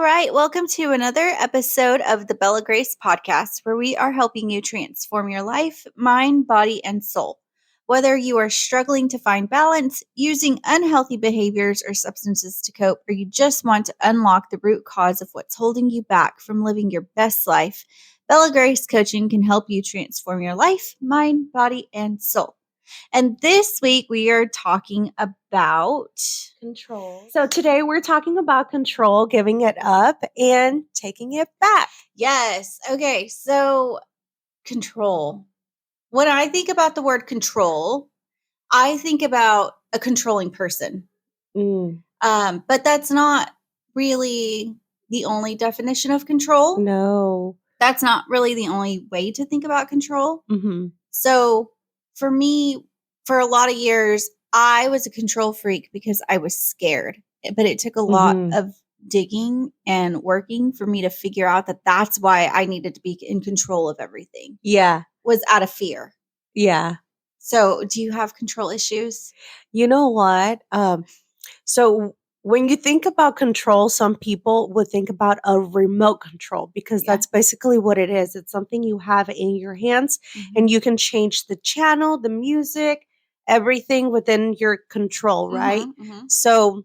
right. Welcome to another episode of the Bella Grace podcast, where we are helping you transform your life, mind, body, and soul. Whether you are struggling to find balance, using unhealthy behaviors or substances to cope, or you just want to unlock the root cause of what's holding you back from living your best life, Bella Grace Coaching can help you transform your life, mind, body, and soul. And this week we are talking about control. So today we're talking about control, giving it up and taking it back. Yes. Okay. So control. When I think about the word control, I think about a controlling person. But that's not really the only definition of control. No. That's not really the only way to think about control. Mm-hmm. So for me, for a lot of years, I was a control freak because I was scared. But it took a lot of digging and working for me to figure out that that's why I needed to be in control of everything. Yeah. Was out of fear. Yeah. So do you have control issues? You know what? So when you think about control, some people would think about a remote control because that's basically what it is. It's something you have in your hands and you can change the channel, the music, everything within your control, right? So,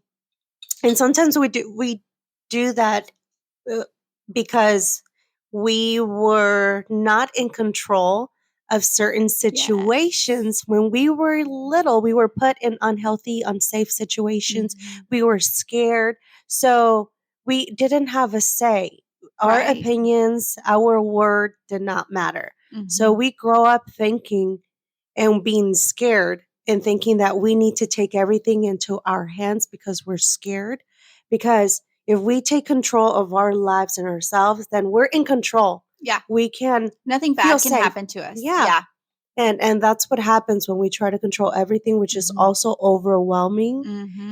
and sometimes we do that because we were not in control of certain situations. When we were little, we were put in unhealthy, unsafe situations. We were scared. So we didn't have a say. Our opinions, our word did not matter. So we grow up thinking and being scared and thinking that we need to take everything into our hands because we're scared. Because if we take control of our lives and ourselves, then we're in control. Yeah. We can Nothing bad can happen to us. Yeah. And that's what happens when we try to control everything, which is also overwhelming.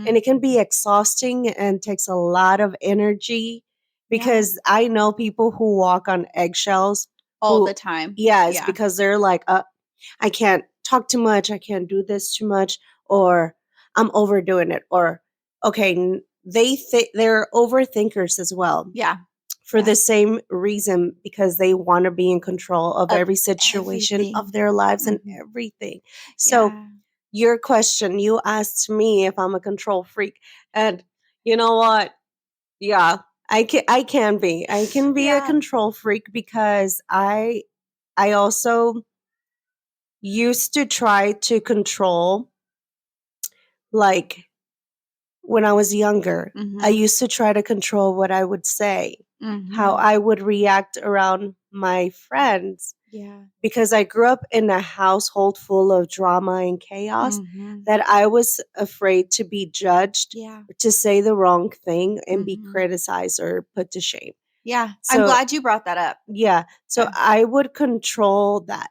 And it can be exhausting and takes a lot of energy because I know people who walk on eggshells all the time. Yes, because they're like, I can't talk too much. I can't do this too much, or I'm overdoing it, or okay, they're overthinkers as well. Yeah. For the same reason, because they want to be in control of every situation of their lives and everything. So your question, you asked me if I'm a control freak, and you know what? Yeah, I can be a control freak because I also used to try to control, like when I was younger, I used to try to control what I would say, how I would react around my friends. Yeah. Because I grew up in a household full of drama and chaos that I was afraid to be judged, to say the wrong thing and be criticized or put to shame. Yeah. So, I'm glad you brought that up. Yeah. So I would control that.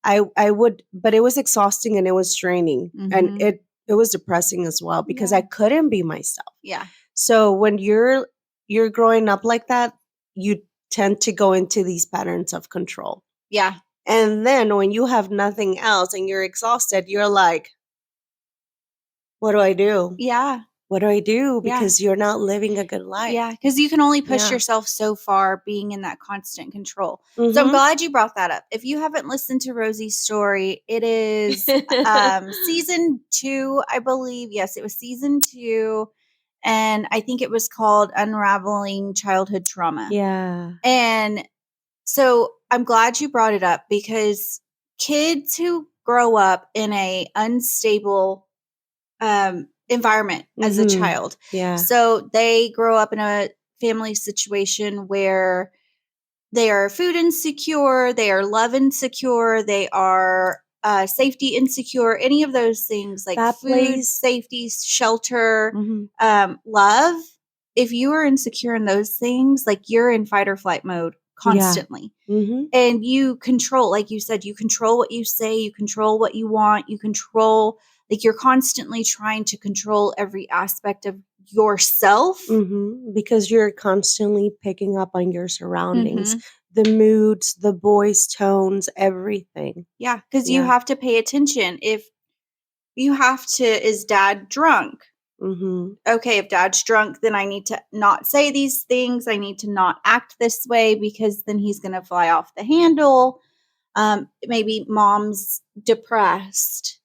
I would, but it was exhausting and it was draining and it was depressing as well because I couldn't be myself. Yeah. So when you're growing up like that, you tend to go into these patterns of control. Yeah. And then when you have nothing else and you're exhausted, you're like, what do I do? Yeah. What do I do? Because you're not living a good life. Yeah, because you can only push yourself so far being in that constant control. So I'm glad you brought that up. If you haven't listened to Rosie's story, it is season 2, I believe. Yes, it was season 2. And I think it was called Unraveling Childhood Trauma. Yeah. And so I'm glad you brought it up because kids who grow up in a unstable environment as a child. Yeah. So they grow up in a family situation where they are food insecure, they are love insecure, they are safety insecure, any of those things like that food, safety, shelter, love. If you are insecure in those things, like you're in fight or flight mode constantly. And you control, like you said, you control what you say, you control what you want, you control, like you're constantly trying to control every aspect of yourself. Because you're constantly picking up on your surroundings, the moods, the voice tones, everything. Yeah, because you have to pay attention. If you have to, is dad drunk? Okay, if dad's drunk, then I need to not say these things. I need to not act this way because then he's going to fly off the handle. Maybe mom's depressed.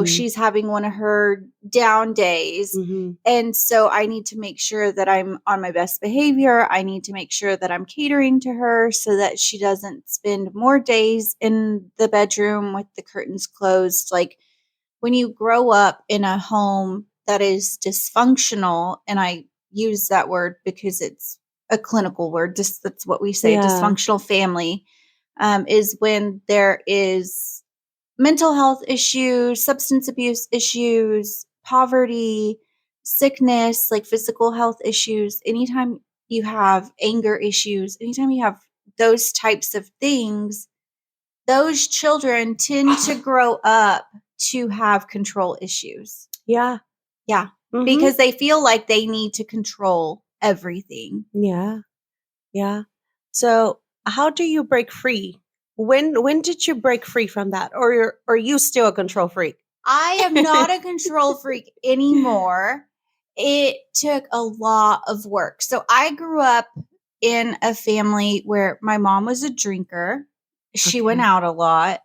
She's having one of her down days. And so I need to make sure that I'm on my best behavior. I need to make sure that I'm catering to her so that she doesn't spend more days in the bedroom with the curtains closed. Like, when you grow up in a home that is dysfunctional, and I use that word because it's a clinical word, just that's what we say, Yeah. dysfunctional family, is when there is mental health issues, substance abuse issues, poverty, sickness, like physical health issues. Anytime you have anger issues, anytime you have those types of things, those children tend to grow up to have control issues. Yeah. Yeah. Because they feel like they need to control everything. Yeah. Yeah. So how do you break free? When did you break free from that? Or are you still a control freak? I am not a control freak anymore. It took a lot of work. So I grew up in a family where my mom was a drinker. She went out a lot.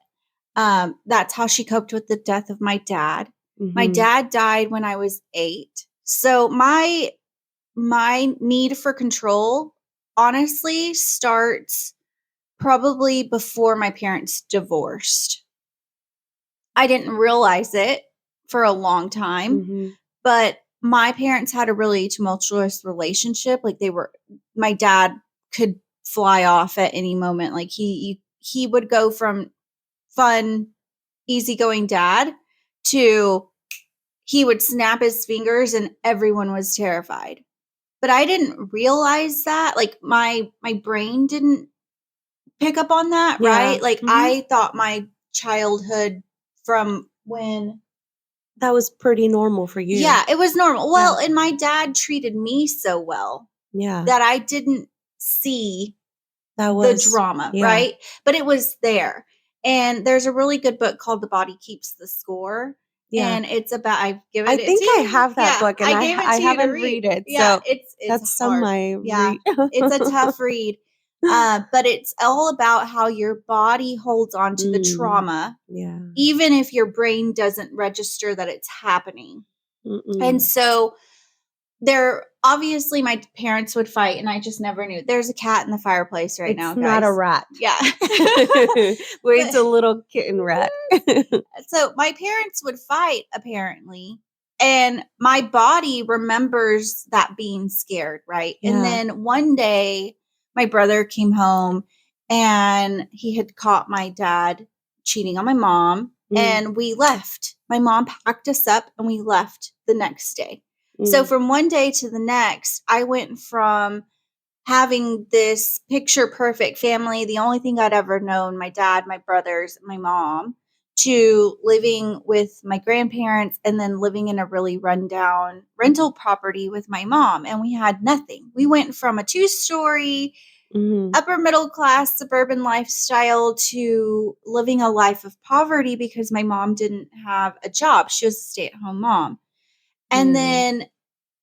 That's how she coped with the death of my dad. My dad died when I was 8. So my need for control honestly starts probably before my parents divorced. I didn't realize it for a long time, but my parents had a really tumultuous relationship. Like, my dad could fly off at any moment. Like, he would go from fun, easygoing dad to he would snap his fingers and everyone was terrified. But I didn't realize that. Like, my brain didn't pick up on that, right? Like, I thought my childhood from when that was pretty normal for you. Yeah, it was normal. Well, and my dad treated me so well that I didn't see the drama, right? But it was there. And there's a really good book called The Body Keeps the Score. Yeah. And it's about, I've given it to you. I think I have that book, and I haven't read it. Yeah, So it's that's hard. on my Yeah, it's a tough read. But it's all about how your body holds on to the trauma, even if your brain doesn't register that it's happening. And so obviously my parents would fight, and I just never knew. There's a cat in the fireplace now, guys. It's not a rat. Yeah. Wait, it's a little kitten rat. So my parents would fight, apparently, and my body remembers that being scared, right? Yeah. And then one day my brother came home and he had caught my dad cheating on my mom, and we left. My mom packed us up and we left the next day. So from one day to the next, I went from having this picture perfect family, the only thing I'd ever known, my dad, my brothers, my mom, to living with my grandparents and then living in a really rundown rental property with my mom. And we had nothing. We went from a 2-story, upper middle class suburban lifestyle to living a life of poverty because my mom didn't have a job. She was a stay-at-home mom. And then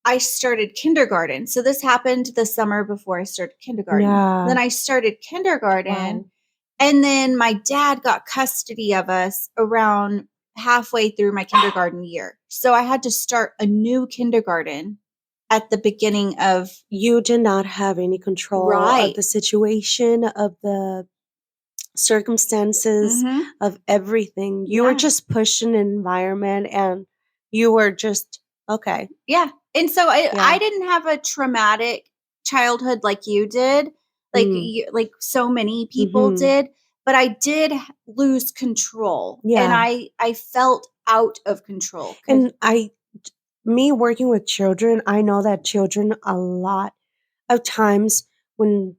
I started kindergarten. So this happened the summer before I started kindergarten. Yeah. Then I started kindergarten. And then my dad got custody of us around halfway through my kindergarten year. So I had to start a new kindergarten at the beginning of... You did not have any control of the situation, of the circumstances, of everything. You were just pushed in an environment and you were just, okay. Yeah. And so I didn't have a traumatic childhood like you did, like so many people did, but I did lose control. Yeah. And I felt out of control. And me working with children, I know that children a lot of times when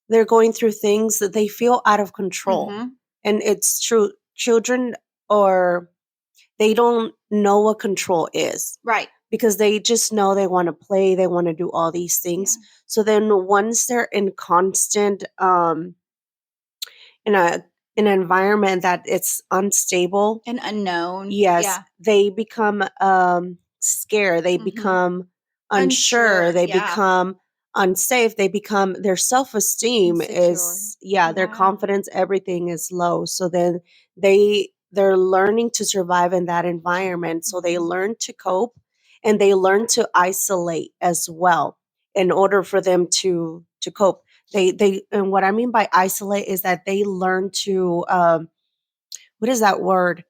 they're going through things that they feel out of control. And it's true. Children, or they don't know what control is. Right. Because they just know they want to play, they want to do all these things. Yeah. So then once they're in constant in an environment that it's unstable and unknown, yes, they become scared, they become unsure, they become unsafe, their self-esteem Insecure. is, their confidence, everything is low. So then they're learning to survive in that environment. So they learn to cope and they learn to isolate as well in order for them to cope. They and what I mean by isolate is that they learn to what is that word?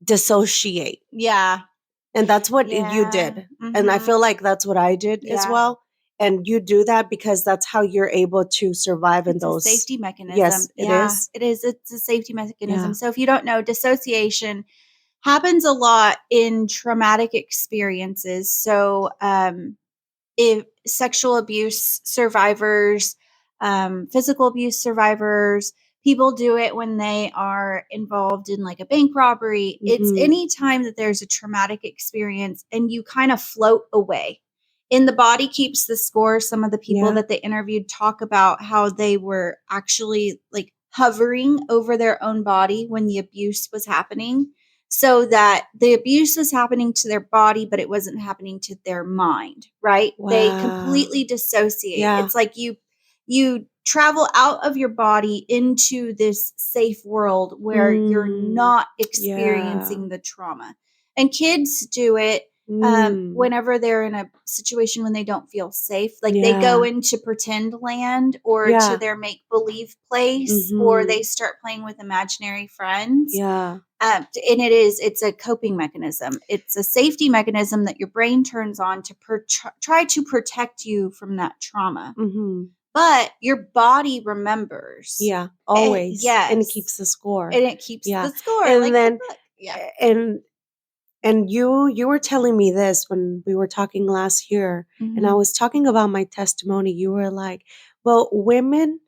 Dissociate. Yeah. And that's what you did. And I feel like that's what I did as well. And you do that because that's how you're able to survive in those. It's a safety mechanism. Yes, it is. It is. It's a safety mechanism. So if you don't know, dissociation happens a lot in traumatic experiences. So if sexual abuse survivors, physical abuse survivors, people do it when they are involved in like a bank robbery. It's any time that there's a traumatic experience and you kind of float away. And the body keeps the score. Some of the people that they interviewed talk about how they were actually like hovering over their own body when the abuse was happening, so that the abuse was happening to their body, but it wasn't happening to their mind, right? Wow. They completely dissociate. Yeah. It's like you travel out of your body into this safe world where you're not experiencing the trauma. And kids do it whenever they're in a situation when they don't feel safe. Like they go into pretend land or to their make-believe place, or they start playing with imaginary friends. And it's a coping mechanism. It's a safety mechanism that your brain turns on to try to protect you from that trauma. But your body remembers. Yeah, always. And it keeps the score. And it keeps the score. And like then, the book. And you were telling me this when we were talking last year, and I was talking about my testimony. You were like, well, women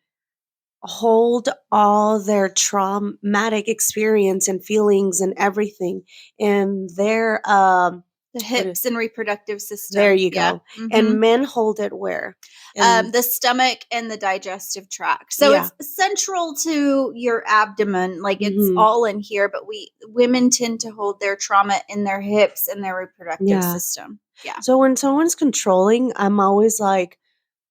hold all their traumatic experience and feelings and everything in their the hips and reproductive system. There you go. And men hold it where? The stomach and the digestive tract. So it's central to your abdomen. Like it's all in here, but women tend to hold their trauma in their hips and their reproductive system. Yeah. So when someone's controlling, I'm always like,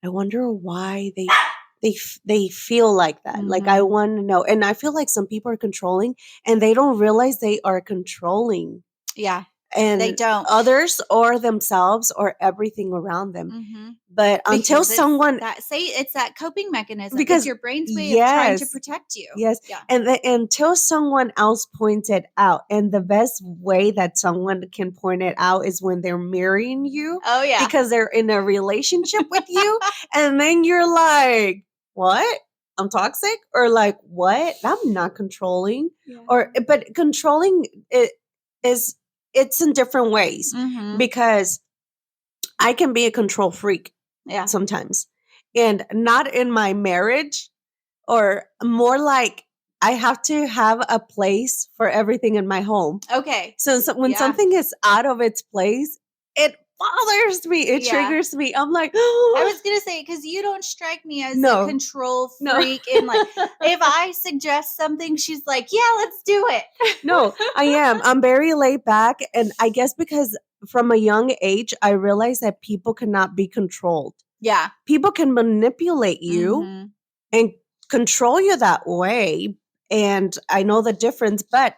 I wonder why they feel like that. Like I want to know. And I feel like some people are controlling and they don't realize they are controlling. Yeah. And they don't. Others or themselves or everything around them. But until someone it's that coping mechanism, because it's your brain's way of trying to protect you. Yes. Yeah. And until someone else points it out, and the best way that someone can point it out is when they're mirroring you. Oh yeah. Because they're in a relationship with you. And then you're like, what? I'm toxic? Or like, what? I'm not controlling. Yeah. But controlling it's in different ways because I can be a control freak sometimes, and not in my marriage, or more like I have to have a place for everything in my home. Okay. So when something is out of its place, it bothers me. It triggers me. I'm like, I was gonna say, because you don't strike me as a control freak. And like, if I suggest something, she's like, yeah, let's do it. No, I am. I'm very laid back. And I guess because from a young age, I realized that people cannot be controlled. Yeah. People can manipulate you and control you that way. And I know the difference, but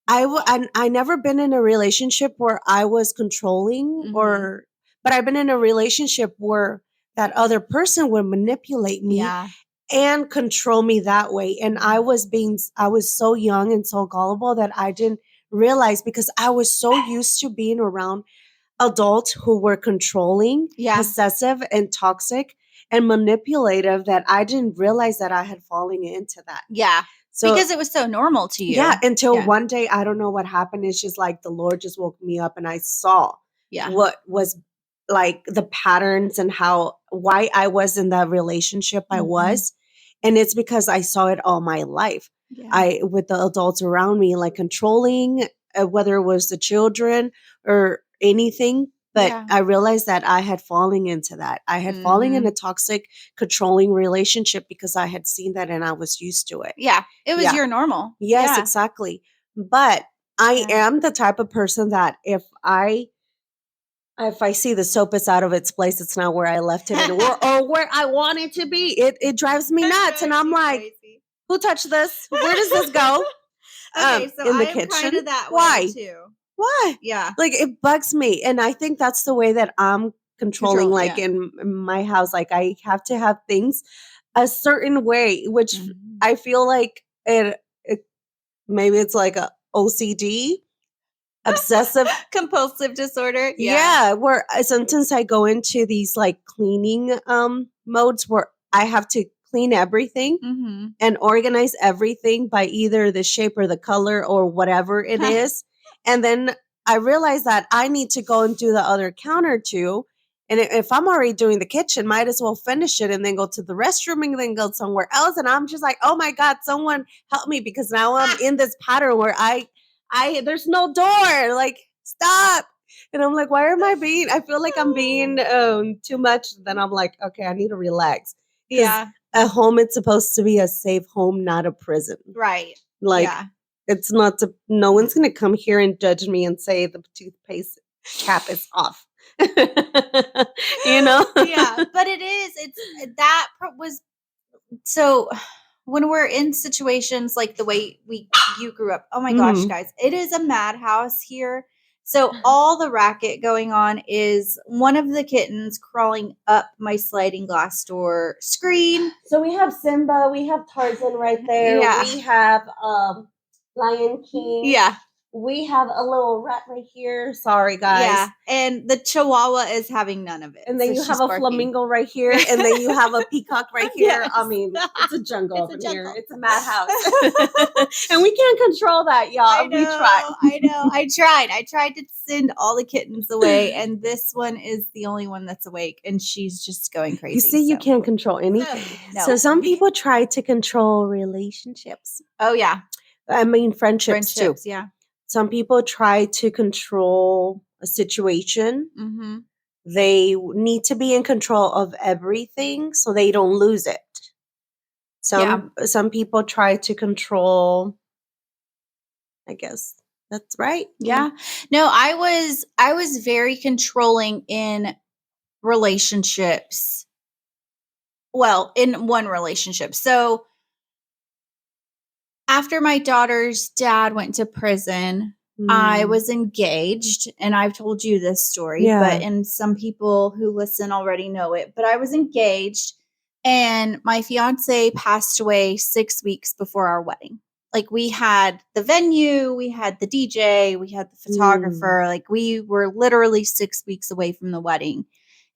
I never been in a relationship where I was controlling but I've been in a relationship where that other person would manipulate me and control me that way. And I was so young and so gullible that I didn't realize, because I was so used to being around adults who were controlling, possessive and toxic and manipulative, that I didn't realize that I had fallen into that. Yeah. So, because it was so normal to you. Yeah. Until one day, I don't know what happened. It's just like the Lord just woke me up and I saw what was like the patterns and why I was in that relationship I was. And it's because I saw it all my life. With the adults around me, like controlling, whether it was the children or anything. But I realized that I had fallen into that. I had fallen in a toxic, controlling relationship because I had seen that and I was used to it. Yeah. It was your normal. Yes, exactly. But I am the type of person that if I If I see the soap is out of its place, it's not where I left it, or where I want it to be. It drives me nuts, and I'm like, crazy. Who touched this? Where does this go? Okay, so in the I am kitchen. kind of that Why? way too. Why? Yeah, like it bugs me, and I think that's the way that I'm controlling. Like in my house, like I have to have things a certain way, which I feel like it maybe it's like a OCD. Obsessive compulsive disorder. Yeah, where sometimes I go into these like cleaning modes where I have to clean everything and organize everything by either the shape or the color or whatever it is. And then I realize that I need to go and do the other counter too. And if I'm already doing the kitchen, might as well finish it and then go to the restroom and then go somewhere else. And I'm just like, oh my God, someone help me, because now I'm in this pattern where I there's no door. Like, stop. And I'm like, why am I feel like I'm being too much. Then I'm like, okay, I need to relax. Yeah. A home, it's supposed to be a safe home, not a prison. Right. Like, it's not no one's going to come here and judge me and say the toothpaste cap is off. You know? Yeah, but that was, so when we're in situations like the way you grew up, oh my gosh, guys, it is a madhouse here. So all the racket going on is one of the kittens crawling up my sliding glass door screen. So we have Simba, we have Tarzan right there. Yeah. We have Lion King. Yeah. We have a little rat right here. Sorry, guys. Yeah, and the Chihuahua is having none of it. And then you have a flamingo right here, and then you have a peacock right here. Yes. I mean, it's a jungle here. It's a madhouse. And we can't control that, y'all. I know. I tried to send all the kittens away, and this one is the only one that's awake, and she's just going crazy. You see, you can't control anything. No. So some people try to control relationships. Oh, yeah. I mean, friendships too. Yeah. Some people try to control a situation. They need to be in control of everything so they don't lose it. Some people try to control, I guess that's right. Yeah. No, I was very controlling in relationships. Well, in one relationship. So after my daughter's dad went to prison, I was engaged, and I've told you this story, but and some people who listen already know it, but I was engaged, and my fiance passed away 6 weeks before our wedding. Like, we had the venue, we had the DJ, we had the photographer, like we were literally 6 weeks away from the wedding.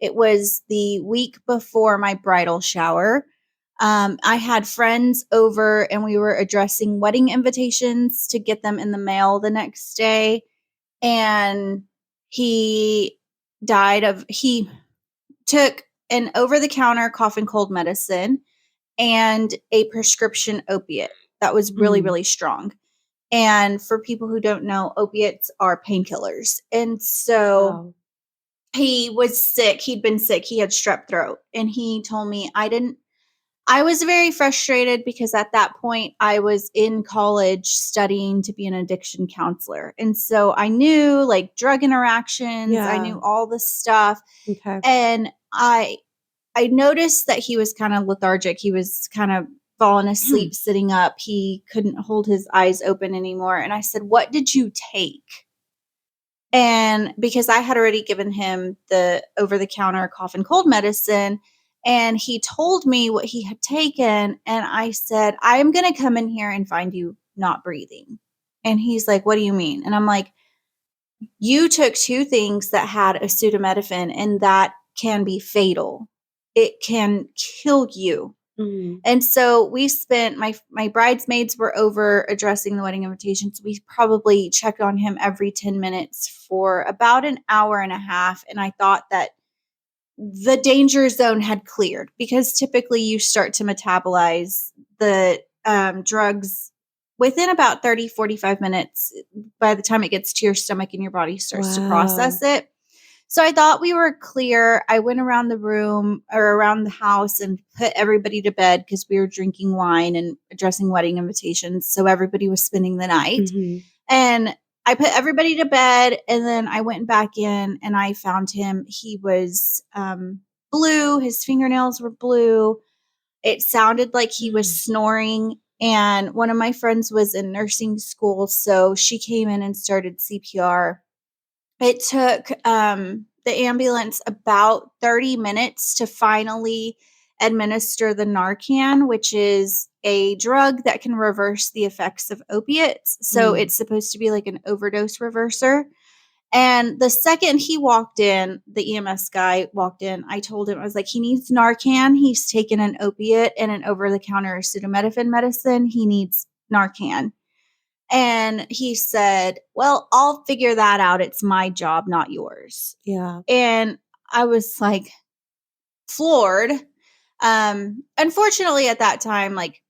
It was the week before my bridal shower. I had friends over, and we were addressing wedding invitations to get them in the mail the next day. And he took an over-the-counter cough and cold medicine and a prescription opiate that was really, really strong. And for people who don't know, opiates are painkillers. And so he was sick. He'd been sick. He had strep throat. And he told me, I was very frustrated because at that point I was in college studying to be an addiction counselor. And so I knew like drug interactions, I knew all this stuff. Okay. And I noticed that he was kind of lethargic. He was kind of falling asleep, sitting up. He couldn't hold his eyes open anymore. And I said, "What did you take?" And because I had already given him the over-the-counter cough and cold medicine, and he told me what he had taken, and I said, "I'm going to come in here and find you not breathing." And he's like, "What do you mean?" And I'm like, "You took 2 things that had acetaminophen, and that can be fatal. It can kill you." And so we spent, my bridesmaids were over addressing the wedding invitations. We probably checked on him every 10 minutes for about an hour and a half. And I thought that the danger zone had cleared, because typically you start to metabolize the drugs within about 30-45 minutes. By the time it gets to your stomach and your body starts to process it. So I thought we were clear. I went around the room or around the house and put everybody to bed because we were drinking wine and addressing wedding invitations. So everybody was spending the night. And I put everybody to bed, and then I went back in and I found him. He was blue. His fingernails were blue. It sounded like he was snoring. And one of my friends was in nursing school, so she came in and started CPR. It took the ambulance about 30 minutes to finally administer the Narcan, which is a drug that can reverse the effects of opiates. So it's supposed to be like an overdose reverser. And the second he walked in, the EMS guy walked in, I told him, I was like, he needs Narcan. He's taken an opiate and an over-the-counter acetaminophen medicine. He needs Narcan. And he said, well, I'll figure that out. It's my job, not yours. Yeah. And I was like floored. Unfortunately, at that time, like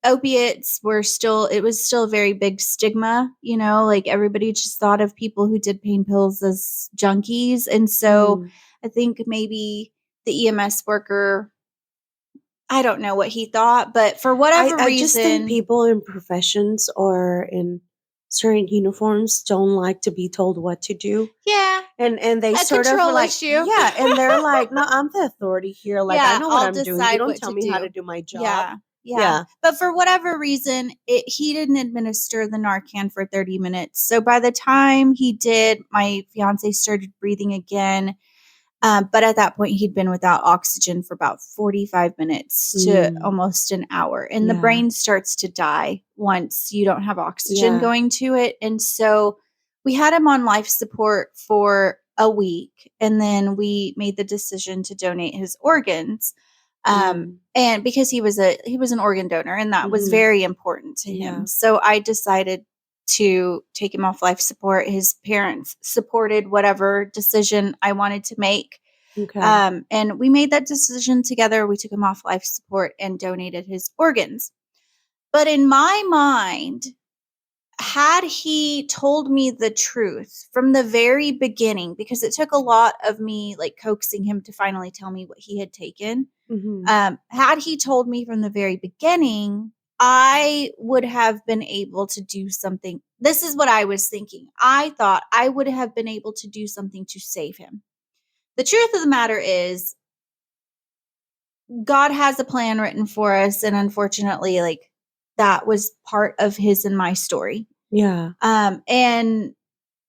opiates were still, it was still a very big stigma, you know, like everybody just thought of people who did pain pills as junkies. And so I think maybe the EMS worker, I don't know what he thought, but for whatever I reason, just think people in professions or in certain uniforms don't like to be told what to do. yeah, And they a sort of control like, issue. yeah, and they're like, no, I'm the authority here. Like, I Yeah, know what I'll I'm doing. You decide don't what tell to me how do. to do my job. Yeah. Yeah. But for whatever reason, he didn't administer the Narcan for 30 minutes. So by the time he did, my fiance started breathing again. But at that point, he'd been without oxygen for about 45 minutes to almost an hour. And the brain starts to die once you don't have oxygen going to it. And so we had him on life support for a week. And then we made the decision to donate his organs. And because he was an organ donor, and that was very important to him. So I decided to take him off life support. His parents supported whatever decision I wanted to make. Okay. And we made that decision together. We took him off life support and donated his organs. But in my mind, had he told me the truth from the very beginning, because it took a lot of me like coaxing him to finally tell me what he had taken. Had he told me from the very beginning, I would have been able to do something. This is what I was thinking. I thought I would have been able to do something to save him. The truth of the matter is, God has a plan written for us. And unfortunately, like that was part of his and my story. Yeah. And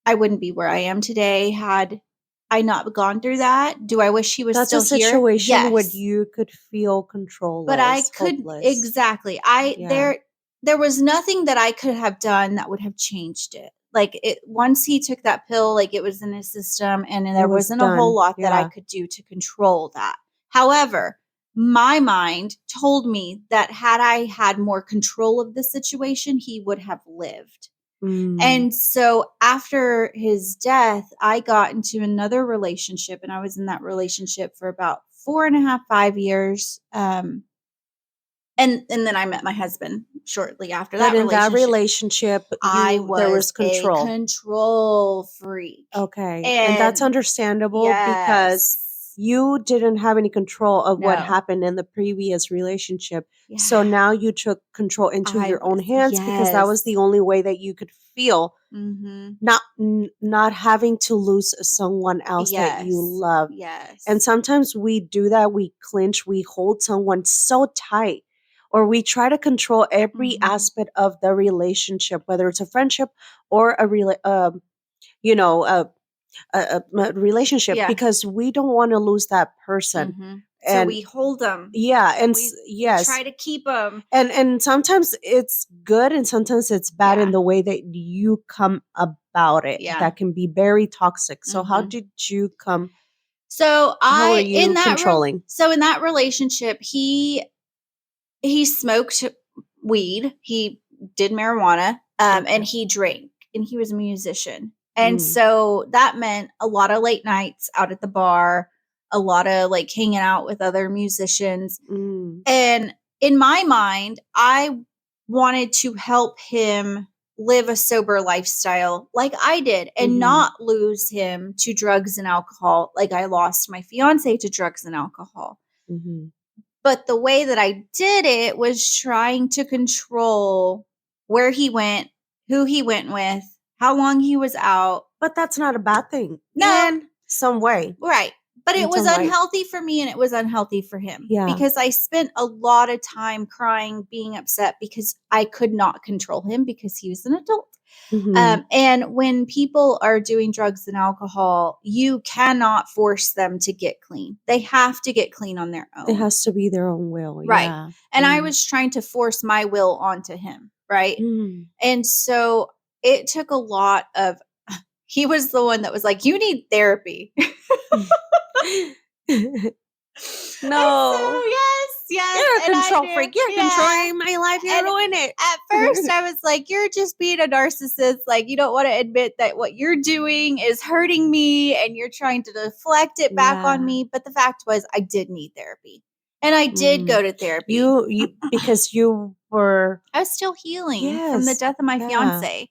I wouldn't be where I am today had I not gone through that. Do I wish he was That's still a situation here? where Yes. you could feel controlled. But I could exactly. There was nothing that I could have done that would have changed it. Like it once he took that pill, like it was in his system, and there wasn't a whole lot that I could do to control that. However, my mind told me that had I had more control of the situation, he would have lived. And so after his death, I got into another relationship, and I was in that relationship for about 4.5, 5 years. And then I met my husband shortly after that in relationship. that relationship, there was control. A control freak. Okay. And that's understandable because you didn't have any control of what happened in the previous relationship. So now you took control into your own hands because that was the only way that you could feel not having to lose someone else that you love. And sometimes we do that. We clinch, we hold someone so tight, or we try to control every aspect of the relationship, whether it's a friendship or a relationship, because we don't want to lose that person. So we hold them. Yeah, and we try to keep them. And sometimes it's good, and sometimes it's bad in the way that you come about it. That can be very toxic. So how did you come? So how are you controlling? So in that relationship, he smoked weed. He did marijuana, and he drank, and he was a musician. And so that meant a lot of late nights out at the bar, a lot of like hanging out with other musicians. And in my mind, I wanted to help him live a sober lifestyle like I did and not lose him to drugs and alcohol like I lost my fiance to drugs and alcohol. But the way that I did it was trying to control where he went, who he went with, how long he was out. But that's not a bad thing. No. In some way. Right. But it In was some way. unhealthy for me and it was unhealthy for him. Yeah. Because I spent a lot of time crying, being upset because I could not control him because he was an adult. And when people are doing drugs and alcohol, you cannot force them to get clean. They have to get clean on their own. It has to be their own will. Right. Yeah. And I was trying to force my will onto him. Right. And so it took a lot of, he was the one that was like, you need therapy. No. Yes. You're a control freak. You're controlling my life. You're ruining it. At first, I was like, you're just being a narcissist. Like, you don't want to admit that what you're doing is hurting me and you're trying to deflect it back on me. But the fact was, I did need therapy. And I did go to therapy. You because you were... I was still healing from the death of my fiance.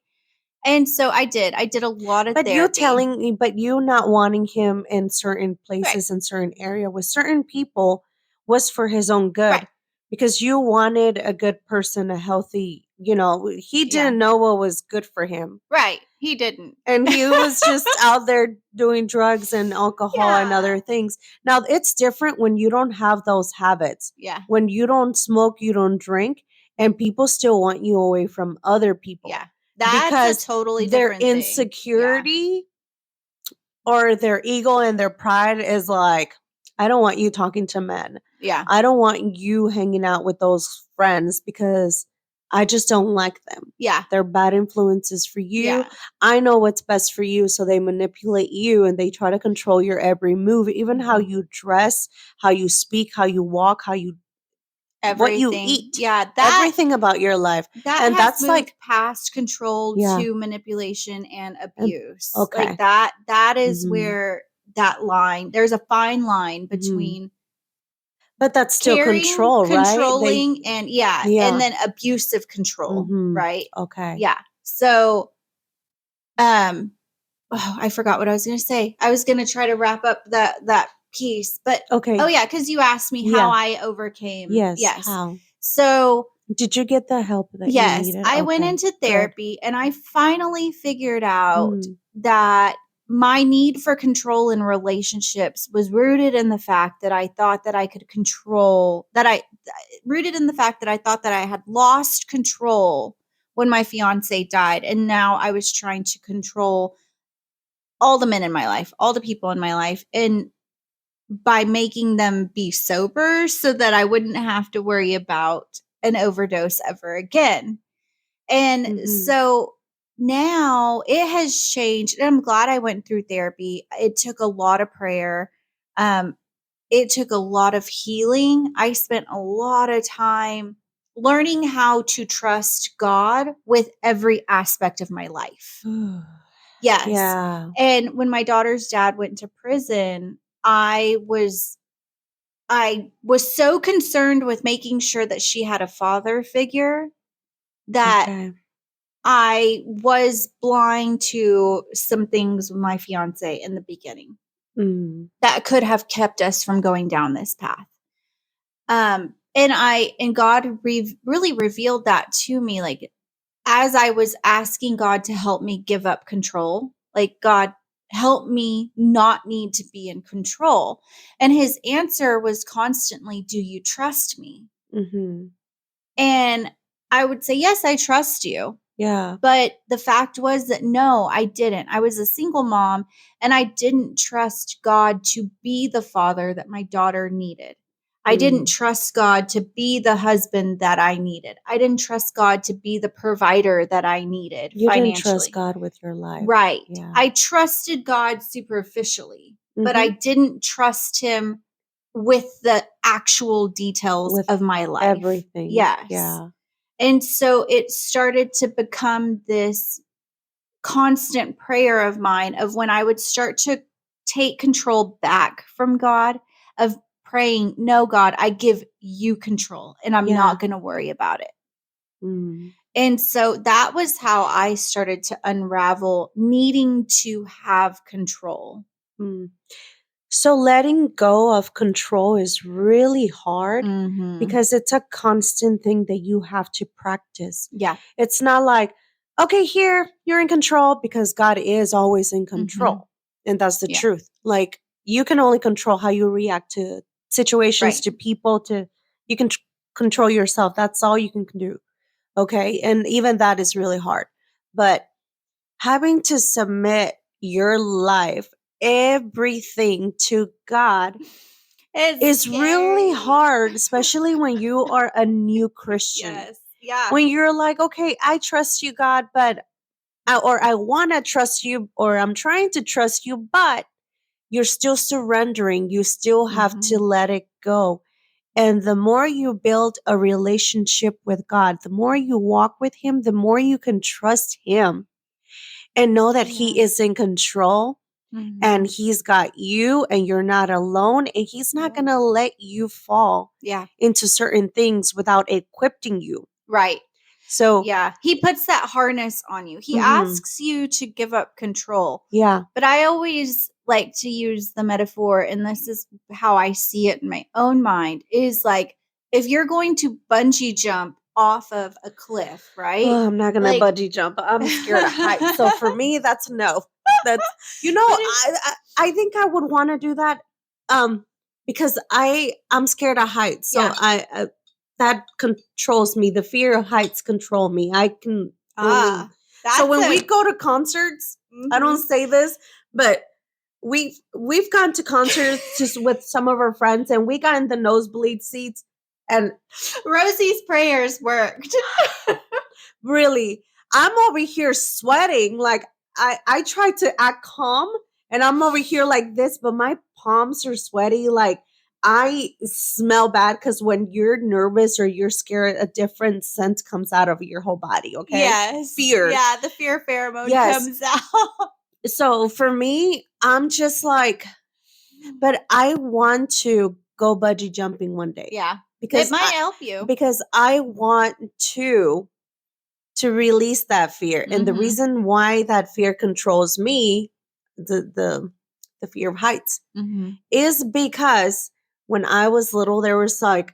And so I did a lot of therapy. But you not wanting him in certain places, in certain area with certain people was for his own good. Right. Because you wanted a good person, a healthy, he didn't know what was good for him. Right. He didn't. And he was just out there doing drugs and alcohol and other things. Now, it's different when you don't have those habits. Yeah. When you don't smoke, you don't drink, and people still want you away from other people. Yeah. That's a totally different their insecurity or their ego and their pride is like, I don't want you talking to men. Yeah. I don't want you hanging out with those friends because I just don't like them. Yeah. They're bad influences for you. Yeah. I know what's best for you. So they manipulate you and they try to control your every move, even how you dress, how you speak, how you walk, how you what you eat. Yeah, everything about your life. And that's like past control to manipulation and abuse. Okay. Like that is where that line, there's a fine line between but that's still control, right? Controlling and and then abusive control, right? Okay. Yeah. So I forgot what I was going to say. I was going to try to wrap up that piece, but okay. Oh yeah, because you asked me how I overcame. Yes. How? So did you get the help that you needed? Yes, I went into therapy and I finally figured out that my need for control in relationships was rooted in the fact that I thought that I could control rooted in the fact that I thought that I had lost control when my fiance died, and now I was trying to control all the men in my life, all the people in my life, and by making them be sober so that I wouldn't have to worry about an overdose ever again. And so now it has changed. And I'm glad I went through therapy. It took a lot of prayer. It took a lot of healing. I spent a lot of time learning how to trust God with every aspect of my life. Yes. Yeah. And when my daughter's dad went to prison, I was so concerned with making sure that she had a father figure that I was blind to some things with my fiance in the beginning that could have kept us from going down this path. And God really revealed that to me, like, as I was asking God to help me give up control, like, God, help me not need to be in control. And his answer was constantly, do you trust me? And I would say, yes, I trust you. Yeah. But the fact was that no, I didn't. I was a single mom and I didn't trust God to be the father that my daughter needed. I didn't trust God to be the husband that I needed. I didn't trust God to be the provider that I needed financially. Didn't trust God with your life. Right. Yeah. I trusted God superficially, but I didn't trust him with the actual details of my life. Everything. Yes. Yeah. And so it started to become this constant prayer of mine of when I would start to take control back from God, of praying, no, God, I give you control and I'm not going to worry about it. And so that was how I started to unravel needing to have control. So letting go of control is really hard because it's a constant thing that you have to practice. Yeah. It's not like, okay, here you're in control because God is always in control. And that's the truth. Like you can only control how you react to situations, to people, you can control yourself. That's all you can do. Okay. And even that is really hard. But having to submit your life, everything to God is really hard, especially when you are a new Christian. Yes. Yeah. When you're like, okay, I trust you, God, but I want to trust you, or I'm trying to trust you, but you're still surrendering. You still have to let it go. And the more you build a relationship with God, the more you walk with Him, the more you can trust Him and know that He is in control and He's got you and you're not alone. And He's not going to let you fall into certain things without equipping you. Right. So, yeah, He puts that harness on you. He asks you to give up control. Yeah. But I always like to use the metaphor, and this is how I see it in my own mind, is like if you're going to bungee jump off of a cliff, right? Oh, I'm not gonna bungee jump. I'm scared of heights. So for me, that's no. That's I think I would want to do that, because I'm scared of heights. So I that controls me. The fear of heights control me. I can only. So when we go to concerts, I don't say this, but we've gone to concerts just with some of our friends, and we got in the nosebleed seats, and Rosie's prayers worked. Really, I'm over here sweating. Like I try to act calm, and I'm over here like this, but my palms are sweaty. Like I smell bad because when you're nervous or you're scared, a different scent comes out of your whole body. Okay. Yes. Fear. Yeah, the fear pheromone comes out. So for me, I'm just like, but I want to go bungee jumping one day. Yeah. Because it might help you. Because I want to release that fear. And the reason why that fear controls me, the fear of heights, is because when I was little, there was like,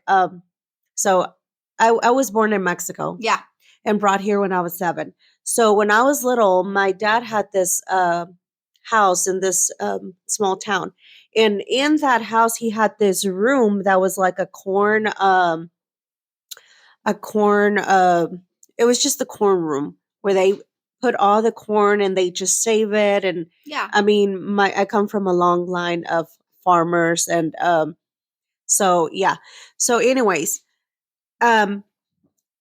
so I was born in Mexico. Yeah. And brought here when I was 7. So when I was little, my dad had this house in this small town. And in that house, he had this room that was like a corn, it was just the corn room where they put all the corn and they just save it. And I mean, I come from a long line of farmers, and so yeah. So anyways,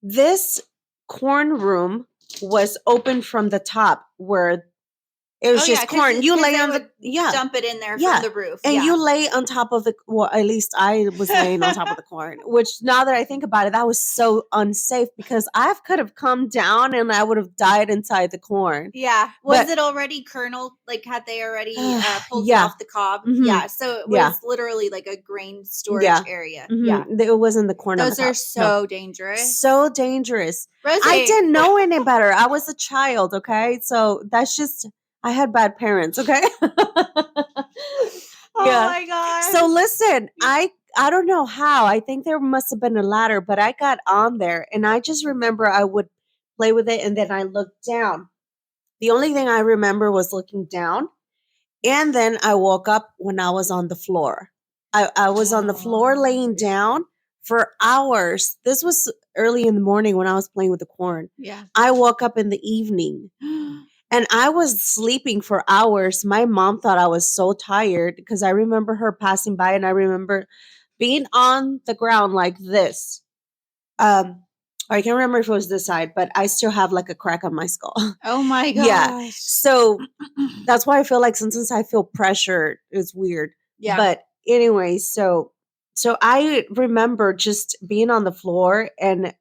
this corn room was open from the top where it was just corn. You lay on the dump it in there from the roof, and you lay on top of the. Well, at least I was laying on top of the corn. Which now that I think about it, that was so unsafe because I could have come down and I would have died inside the corn. Yeah, was it already kernel? Like, had they already pulled it off the cob? Yeah, so it was literally like a grain storage area. Yeah, it wasn't the corn. Those are so dangerous. So dangerous. Rosie. I didn't know any better. I was a child. Okay, so that's just. I had bad parents, okay? Oh my God. So listen, I don't know how. I think there must have been a ladder, but I got on there and I just remember I would play with it and then I looked down. The only thing I remember was looking down. And then I woke up when I was on the floor. I was on the floor laying down for hours. This was early in the morning when I was playing with the corn. Yeah. I woke up in the evening. And I was sleeping for hours. My mom thought I was so tired because I remember her passing by and I remember being on the ground like this. I can't remember if it was this side, but I still have like a crack on my skull. Oh my gosh. Yeah. So that's why I feel like sometimes I feel pressure. It's weird. Yeah. But anyway, so I remember just being on the floor and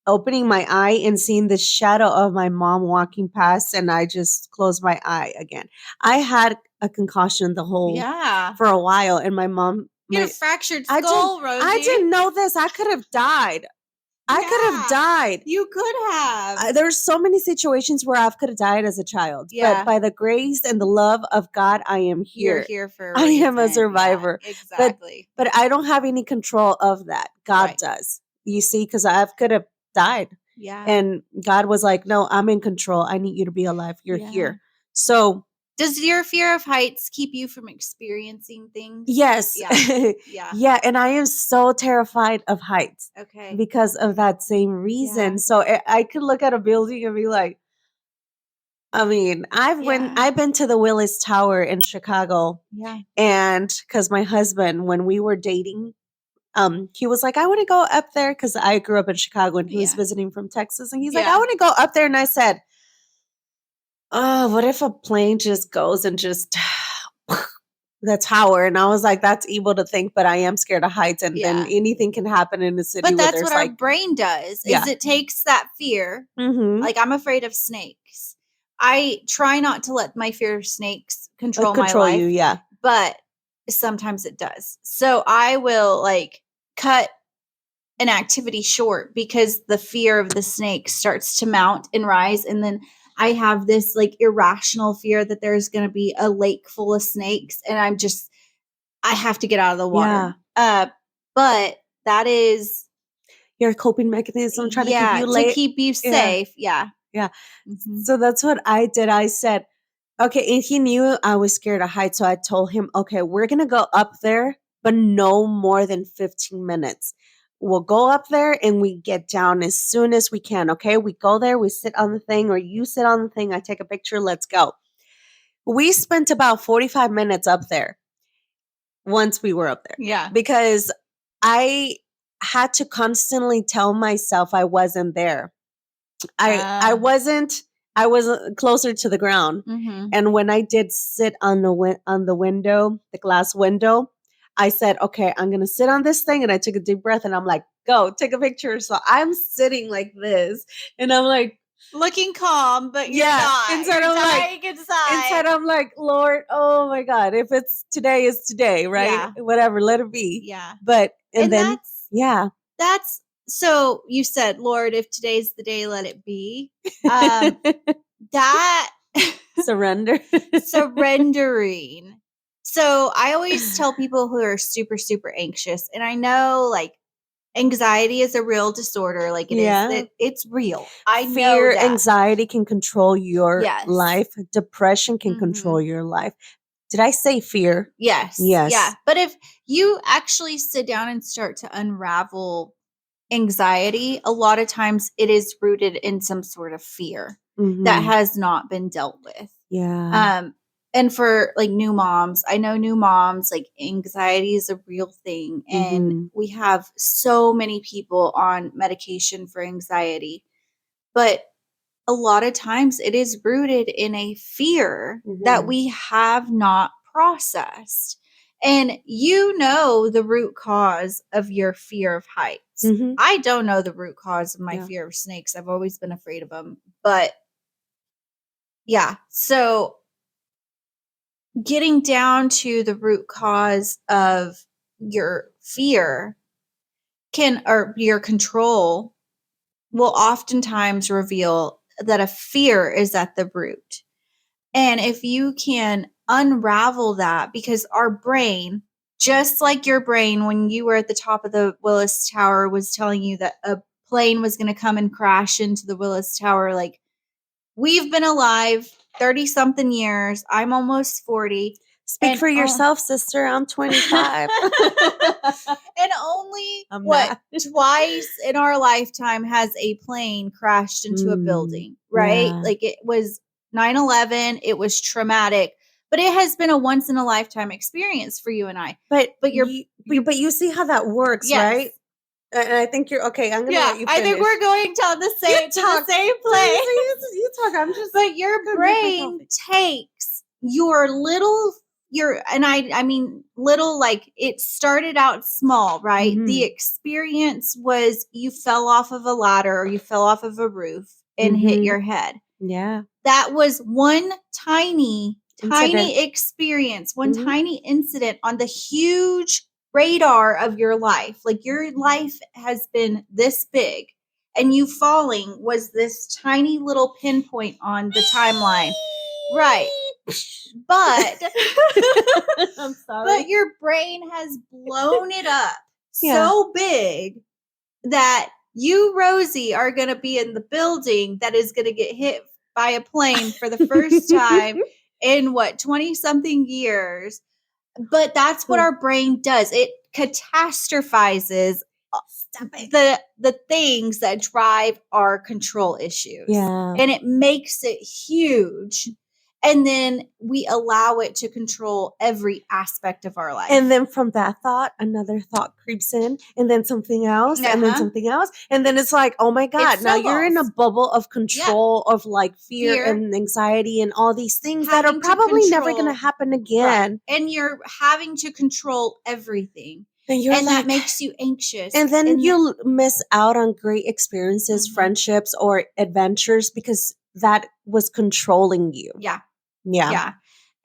opening my eye and seeing the shadow of my mom walking past, and I just closed my eye again. I had a concussion for a while, and my mom you had a fractured skull, Rosie. I didn't know this. I could have died. I could have died. You could have. There's so many situations where I could have died as a child. Yeah. But by the grace and the love of God, I am here. You're here for a I reason. am a survivor. Yeah, exactly. But I don't have any control of that. God does. You see, because I could have died. Yeah. And God was like, no, I'm in control. I need you to be alive. You're here. So does your fear of heights keep you from experiencing things? yes. Yeah. Yeah. And I am so terrified of heights. Okay. Because of that same reason. So I could look at a building and be like, I mean, I've been to the Willis Tower in Chicago. Yeah. And because my husband, when we were dating, he was like, I want to go up there because I grew up in Chicago and he was visiting from Texas. And he's like, I want to go up there. And I said, oh, what if a plane just goes and just the tower? And I was like, that's evil to think, but I am scared of heights. And then anything can happen in the city. But that's what our brain does, is it takes that fear. Mm-hmm. Like, I'm afraid of snakes. I try not to let my fear of snakes control my life. You, yeah. But sometimes it does. So I will like cut an activity short because the fear of the snake starts to mount and rise. And then I have this like irrational fear that there's going to be a lake full of snakes. And I have to get out of the water. But that is your coping mechanism, trying to keep you safe. Yeah. Mm-hmm. So that's what I did. I said, okay, and he knew I was scared of heights. So I told him, okay, we're going to go up there, but no more than 15 minutes. We'll go up there and we get down as soon as we can. Okay. We go there, we sit on the thing, or you sit on the thing. I take a picture. Let's go. We spent about 45 minutes up there once we were up there. Yeah. Because I had to constantly tell myself I wasn't there. I wasn't closer to the ground. Mm-hmm. And when I did sit on the window, the glass window, I said, okay, I'm going to sit on this thing. And I took a deep breath and I'm like, go take a picture. So I'm sitting like this and I'm like, looking calm, but you're not. Inside I'm like, Lord, oh my God, if it's today is today, right? Yeah. Whatever, let it be. Yeah. But and then that's so you said, Lord, if today's the day, let it be. That surrendering. So I always tell people who are super, super anxious, and I know like anxiety is a real disorder. Like it's real. I know that. Anxiety can control your life. Depression can control your life. Did I say fear? Yes. Yeah. But if you actually sit down and start to unravel anxiety, a lot of times it is rooted in some sort of fear that has not been dealt with. Yeah. And for like new moms, I know new moms, like anxiety is a real thing. And we have so many people on medication for anxiety. But a lot of times it is rooted in a fear that we have not processed. And you know the root cause of your fear of heights. I don't know the root cause of my fear of snakes. I've always been afraid of them. But yeah, so getting down to the root cause of your fear or your control will oftentimes reveal that a fear is at the root. And if you can unravel that, because our brain, just like your brain when you were at the top of the Willis Tower was telling you that a plane was going to come and crash into the Willis Tower, like we've been alive 30 something years. I'm almost 40. Speak for yourself, sister. I'm 25. And only twice in our lifetime has a plane crashed into a building, right? Yeah. Like it was 9/11. It was traumatic, but it has been a once in a lifetime experience for you and I. But you see how that works, right? And I think you're okay. I'm gonna let you finish. I think we're going to the same place. You talk. I'm just. But your brain takes I mean little, like it started out small, right? The experience was you fell off of a ladder or you fell off of a roof and hit your head. Yeah. That was one tiny experience, one tiny incident on the huge radar of your life. Like your life has been this big and you falling was this tiny little pinpoint on the timeline. Right. But I'm sorry. But your brain has blown it up so big that you, Rosie, are going to be in the building that is going to get hit by a plane for the first time in 20 something years. But that's what our brain does. It catastrophizes the things that drive our control issues. Yeah. And it makes it huge. And then we allow it to control every aspect of our life. And then from that thought, another thought creeps in, and then something else, and then something else. And then it's like, oh my God, now you're in a bubble of control of like fear and anxiety and all these things that are probably never going to happen again. Right. And you're having to control everything. And that makes you anxious. And then you miss out on great experiences, friendships, or adventures because that was controlling you. Yeah. Yeah. Yeah.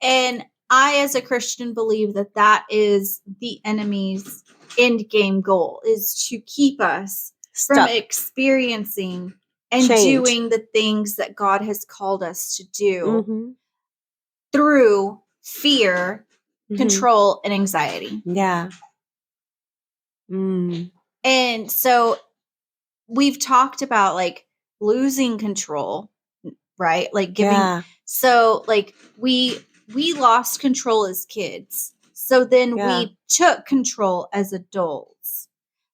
And I, as a Christian, believe that is the enemy's end game goal, is to keep us from experiencing and doing the things that God has called us to do through fear, control, and anxiety. Yeah. And so we've talked about like losing control, right? Like giving, so like we lost control as kids. So then we took control as adults.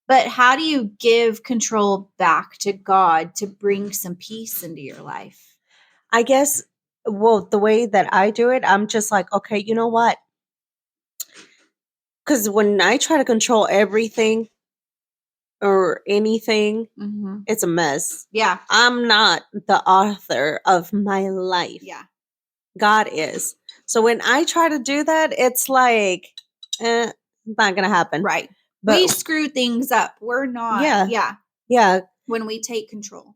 But how do you give control back to God to bring some peace into your life? I guess, well, the way that I do it, I'm just like, okay, you know what? Because when I try to control everything or anything, it's a mess. Yeah. I'm not the author of my life. Yeah. God is. So when I try to do that, it's like, it's not going to happen. Right. But we screw things up. We're not. Yeah. Yeah. When we take control.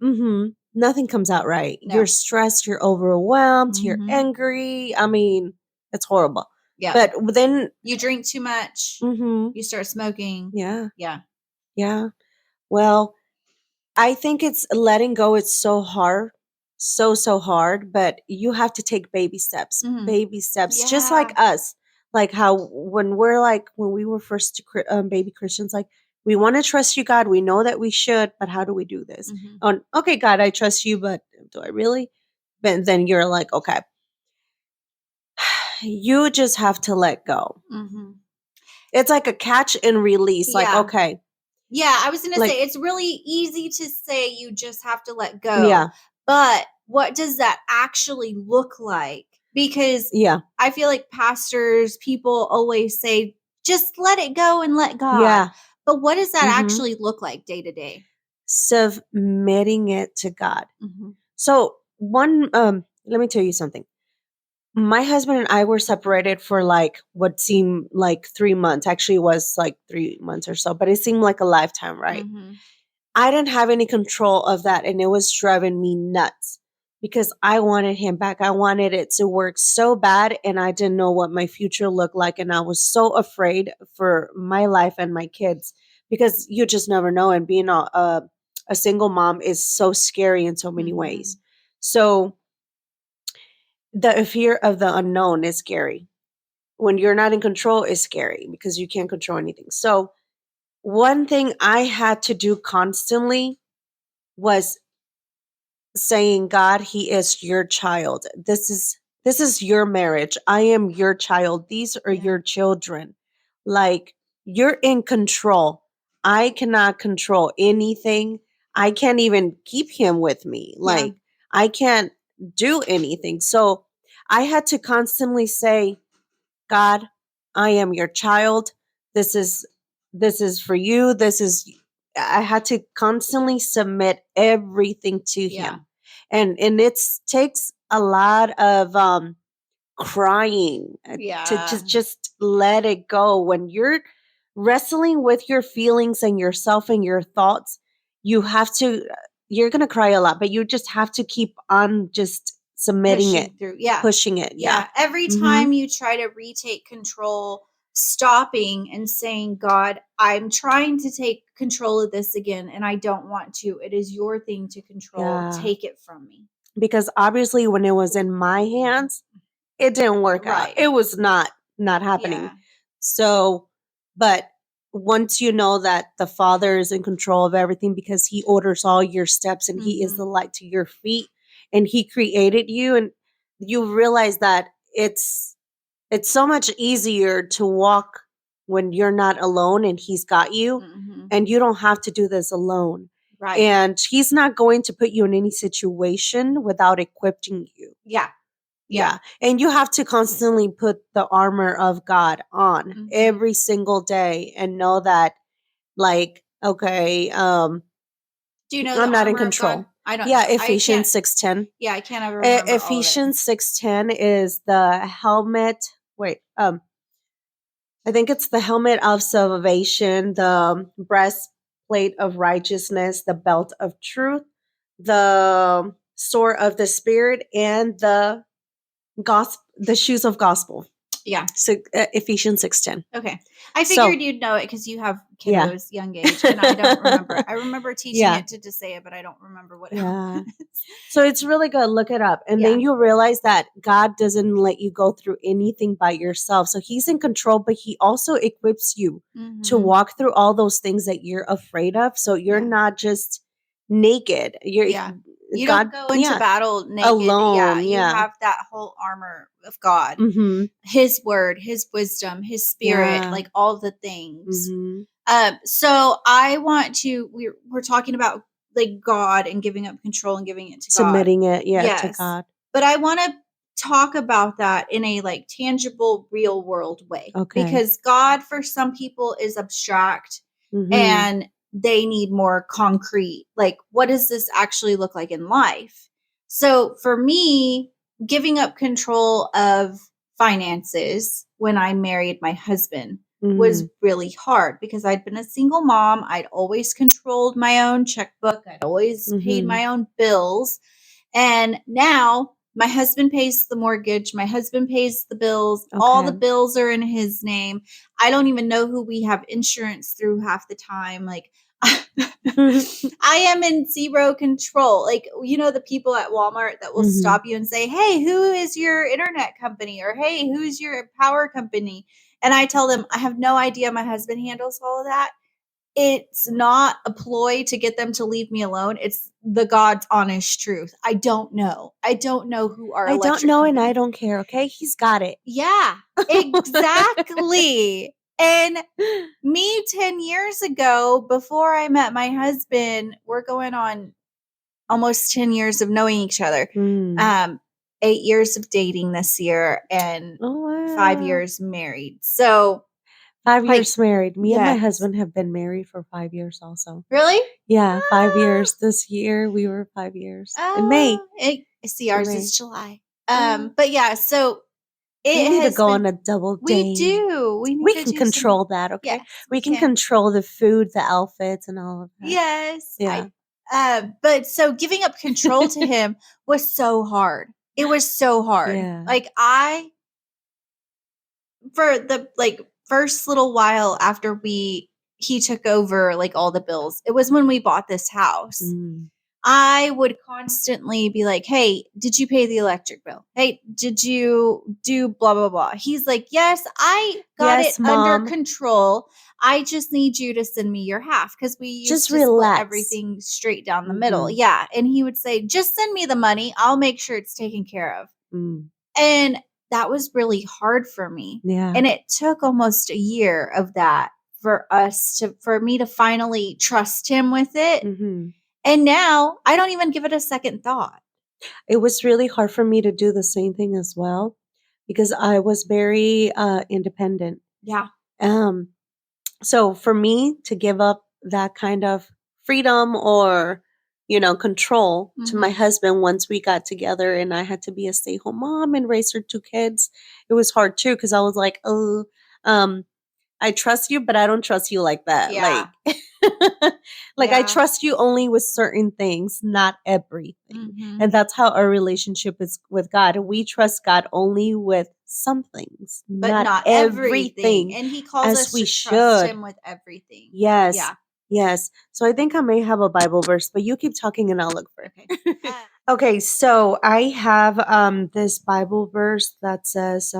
Nothing comes out right. No. You're stressed. You're overwhelmed. You're angry. I mean, it's horrible. Yeah. But then you drink too much. You start smoking. Yeah. Yeah. Yeah. Well, I think it's letting go. It's so hard. So hard. But you have to take baby steps. Baby steps. Yeah. Just like us. Like how when we were first baby Christians, like, we want to trust you, God. We know that we should, but how do we do this? Okay, God, I trust you, but do I really? But then you're like, okay, you just have to let go. It's like a catch and release. Like, okay. Yeah, I was going to say, it's really easy to say you just have to let go. Yeah. But what does that actually look like? Because I feel like pastors, people always say, just let it go and let God. Yeah. But what does that actually look like day to day? Submitting it to God. So let me tell you something. My husband and I were separated for like what seemed like 3 months. Actually, it was like 3 months or so, but it seemed like a lifetime, right? I didn't have any control of that, and it was driving me nuts because I wanted him back. I wanted it to work so bad, and I didn't know what my future looked like, and I was so afraid for my life and my kids because you just never know, and being a single mom is so scary in so many ways. So the fear of the unknown is scary. When you're not in control, is scary because you can't control anything. So one thing I had to do constantly was saying, God, he is your child. This is your marriage. I am your child. These are your children. Like, you're in control. I cannot control anything. I can't even keep him with me. Like, I can't do anything. So I had to constantly say, God, I am your child. This is for you. I had to constantly submit everything to him. And it takes a lot of crying to just let it go. When you're wrestling with your feelings and yourself and your thoughts, you're going to cry a lot, but you just have to keep on just submitting pushing it. Every time you try to retake control, stopping and saying, God, I'm trying to take control of this again, and I don't want to. It is your thing to control. Take it from me. Because obviously when it was in my hands, it didn't work out. It was not happening. So, but once you know that the Father is in control of everything because he orders all your steps and he is the light to your feet and he created you, and you realize that it's so much easier to walk when you're not alone and he's got you, and you don't have to do this alone. Right. And he's not going to put you in any situation without equipping you. Yeah. Yeah. And you have to constantly put the armor of God on every single day and know that, like, okay, do you know I'm the not in armor of control. God? I don't Yeah, know. Ephesians 6:10. Yeah, I can't ever remember Ephesians 6:10 is the helmet. Wait, I think it's the helmet of salvation, the breastplate of righteousness, the belt of truth, the sword of the spirit, and the shoes of gospel. Yeah. So Ephesians 6:10. Okay. I figured you'd know it because you have kiddos young age, and I don't remember. I remember teaching it to say it, but I don't remember what it was. So it's really good. Look it up. And then you'll realize that God doesn't let you go through anything by yourself. So he's in control, but he also equips you to walk through all those things that you're afraid of. So you're not just naked. You don't go into battle naked. Alone. You have that whole armor of God, his word, his wisdom, his spirit, like all the things. So I want to, we're talking about like God and giving up control and giving it to submitting God. it to God. But I want to talk about that in a like tangible, real world way. Okay. Because God for some people is abstract and they need more concrete. Like, what does this actually look like in life? So for me, giving up control of finances when I married my husband was really hard because I'd been a single mom. I'd always controlled my own checkbook. I'd always paid my own bills. And now my husband pays the mortgage. My husband pays the bills. Okay. All the bills are in his name. I don't even know who we have insurance through half the time. Like, I am in zero control. Like, you know, the people at Walmart that will stop you and say, hey, who is your internet company? Or, hey, who's your power company? And I tell them, I have no idea. My husband handles all of that. It's not a ploy to get them to leave me alone. It's the God's honest truth. I don't know. I don't know who our electric I don't know, company. and I don't care. Okay, he's got it. Yeah, exactly. And me 10 years ago, before I met my husband, we're going on almost 10 years of knowing each other. 8 years of dating this year and 5 years married. So 5 years married. Me and my husband have been married for 5 years also. Really? Yeah, 5 years. This year we were 5 years. In May. See, ours is July. But yeah, so we need to go on a double date. We do. We can control that, okay? Yes, we can control the food, the outfits, and all of that. Yes. Yeah. But so giving up control to him was so hard. It was so hard. Yeah. Like for the like first little while after he took over like all the bills, it was when we bought this house. I would constantly be like, hey, did you pay the electric bill? Hey, did you do blah, blah, blah? He's like, yes, I got it under control. I just need you to send me your half because we used to split everything straight down the middle. Yeah. And he would say, just send me the money. I'll make sure it's taken care of. And that was really hard for me. Yeah. And it took almost a year of that for me to finally trust him with it. And now I don't even give it a second thought. It was really hard for me to do the same thing as well because I was very independent. Yeah. So for me to give up that kind of freedom or, control to my husband once we got together and I had to be a stay-at-home mom and raise her 2 kids, it was hard too because I was like, oh, I trust you, but I don't trust you like that. Yeah. Like I trust you only with certain things, not everything. And that's how our relationship is with God. We trust God only with some things, but not everything. And he calls us to trust him with everything. Yes. Yeah. Yes. So I think I may have a Bible verse, but you keep talking and I'll look for it. Okay. So I have this Bible verse that says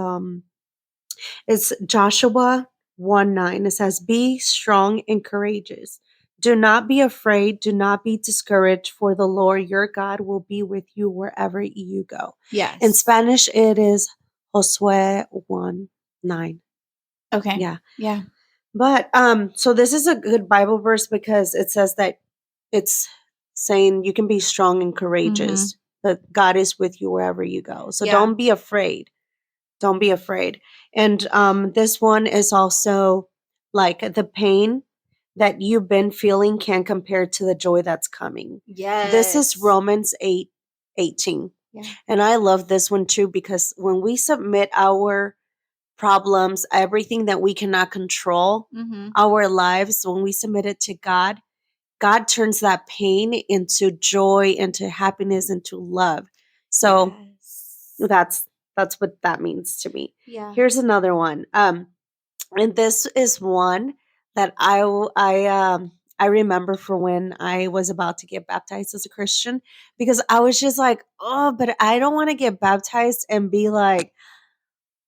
it's Joshua 1:9. It says, "Be strong and courageous. Do not be afraid. Do not be discouraged, for the Lord your God will be with you wherever you go." Yes. In Spanish, it is Josué 1:9. Okay. Yeah. Yeah. But so this is a good Bible verse because it says that it's saying you can be strong and courageous, that God is with you wherever you go. So don't be afraid. Don't be afraid. And this one is also like the pain that you've been feeling can't compare to the joy that's coming. Yes. This is Romans 8:18. Yeah. And I love this one too because when we submit our problems, everything that we cannot control, our lives, when we submit it to God, God turns that pain into joy, into happiness, into love. So that's what that means to me. Yeah. Here's another one. And this is one that I remember for when I was about to get baptized as a Christian, because I was just like, oh, but I don't want to get baptized and be like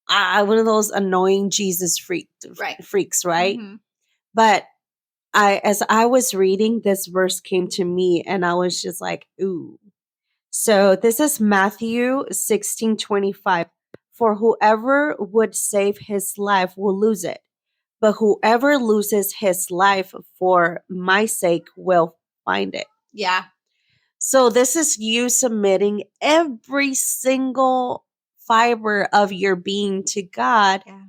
one of those annoying Jesus freaks, right? But as I was reading, this verse came to me and I was just like, ooh. So this is Matthew 16:25. "For whoever would save his life will lose it, but whoever loses his life for my sake will find it." Yeah. So this is you submitting every single fiber of your being to God. Yeah.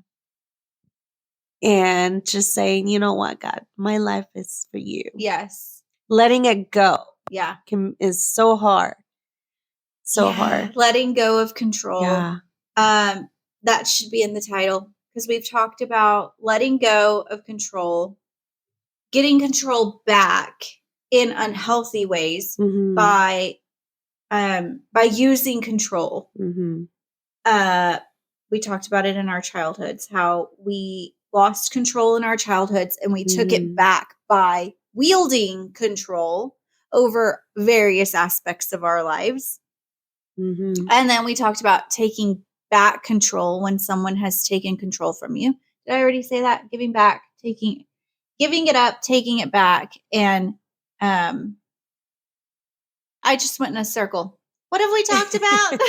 And just saying, you know what, God, my life is for you. Yes. Letting it go. Yeah. Is so hard. So hard. Letting go of control. Yeah. That should be in the title because we've talked about letting go of control, getting control back in unhealthy ways by using control. We talked about it in our childhoods, how we lost control in our childhoods and we took it back by wielding control over various aspects of our lives. And then we talked about taking back control when someone has taken control from you. Did I already say that? Giving back, giving it up, taking it back. And I just went in a circle. What have we talked about?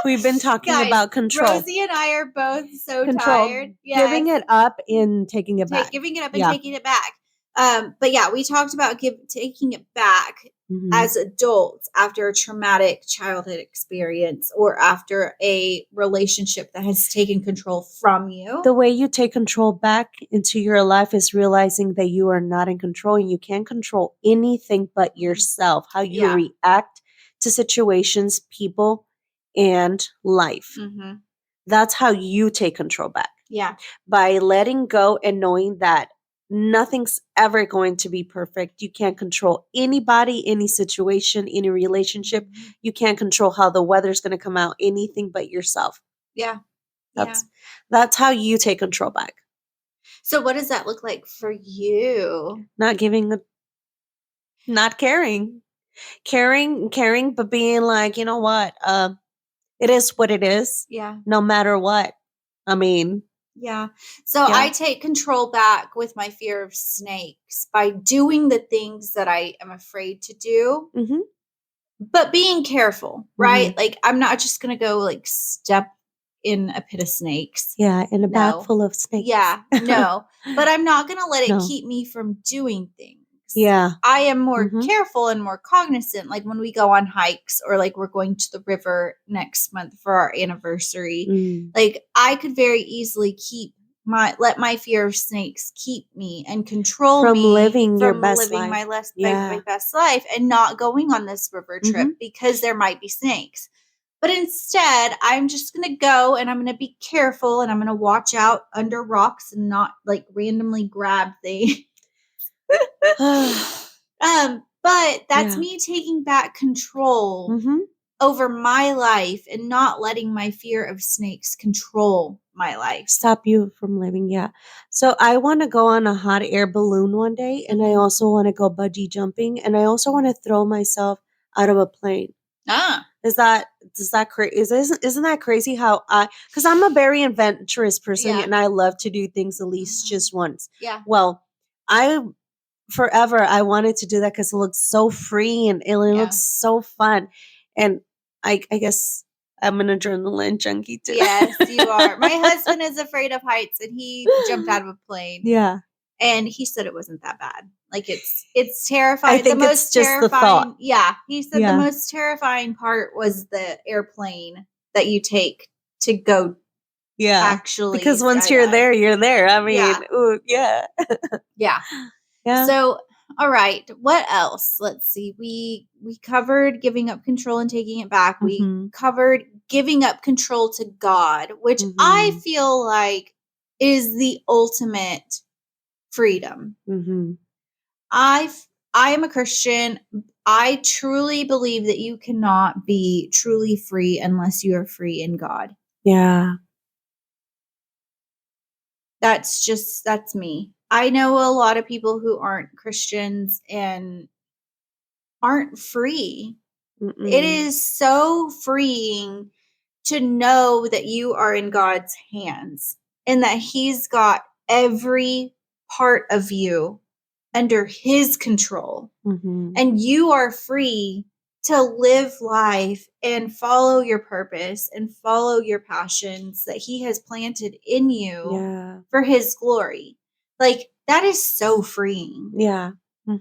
We've been talking about control. Rosie and I are both so tired. Yes. Giving it up and taking it back. Giving it up and taking it back. But yeah, we talked about taking it back as adults after a traumatic childhood experience or after a relationship that has taken control from you. The way you take control back into your life is realizing that you are not in control and you can't control anything but yourself, how you react to situations, people, and life. That's how you take control back. Yeah. By letting go and knowing that nothing's ever going to be perfect. You can't control anybody, any situation, any relationship. You can't control how the weather's going to come out, anything but yourself. Yeah. That's how you take control back. So what does that look like for you? Not caring, but being like, you know what? It is what it is. Yeah. No matter what. I mean. Yeah. So I take control back with my fear of snakes by doing the things that I am afraid to do, but being careful, right? Like I'm not just going to go like step in a pit of snakes. Yeah. In a bag full of snakes. Yeah. No, but I'm not going to let it keep me from doing things. Yeah. I am more careful and more cognizant. Like when we go on hikes or like we're going to the river next month for our anniversary, like I could very easily let my fear of snakes keep me and control from me living from my best life and not going on this river trip because there might be snakes. But instead, I'm just going to go and I'm going to be careful and I'm going to watch out under rocks and not like randomly grab things. But that's me taking back control over my life and not letting my fear of snakes control my life. Stop you from living. Yeah. So I want to go on a hot air balloon one day. And I also want to go bungee jumping. And I also want to throw myself out of a plane. Isn't that crazy how because I'm a very adventurous person and I love to do things at least just once. Yeah. Well, forever I wanted to do that because it looks so free and it looks so fun. And I guess I'm an adrenaline junkie too. Yes, you are. My husband is afraid of heights and he jumped out of a plane. Yeah. And he said it wasn't that bad. Like it's terrifying. I think the it's most just the thought. Yeah. He said the most terrifying part was the airplane that you take to go actually. Because once you're there, you're there. I mean, ooh, yeah. Yeah. So, all right. What else? Let's see. We covered giving up control and taking it back. We covered giving up control to God, which I feel like is the ultimate freedom. I am a Christian. I truly believe that you cannot be truly free unless you are free in God. Yeah. That's me. I know a lot of people who aren't Christians and aren't free. It is so freeing to know that you are in God's hands and that He's got every part of you under His control. And you are free to live life and follow your purpose and follow your passions that He has planted in you for His glory. Like, that is so freeing. Yeah.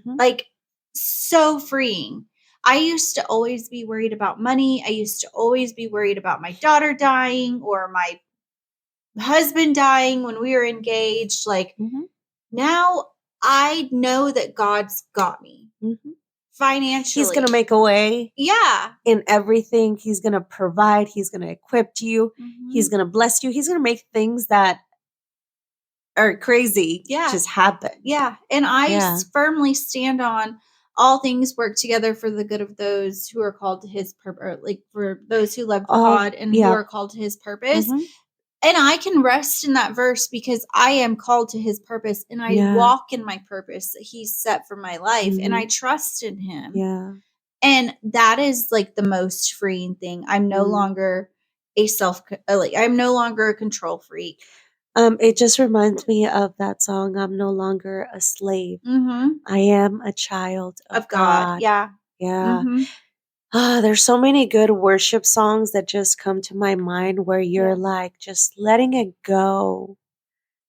Like, so freeing. I used to always be worried about money. I used to always be worried about my daughter dying or my husband dying when we were engaged. Like, now I know that God's got me financially. He's going to make a way. Yeah. In everything. He's going to provide. He's going to equip you. He's going to bless you. He's going to make things that are crazy just happen. Yeah. And I firmly stand on all things work together for the good of those who are called to His purpose, like for those who love God and who are called to His purpose. And I can rest in that verse because I am called to His purpose and I walk in my purpose that He's set for my life and I trust in Him. Yeah. And that is like the most freeing thing. I'm no longer I'm no longer a control freak. It just reminds me of that song, I'm no longer a slave. I am a child of God. Yeah. Yeah. There's so many good worship songs that just come to my mind where you're like just letting it go.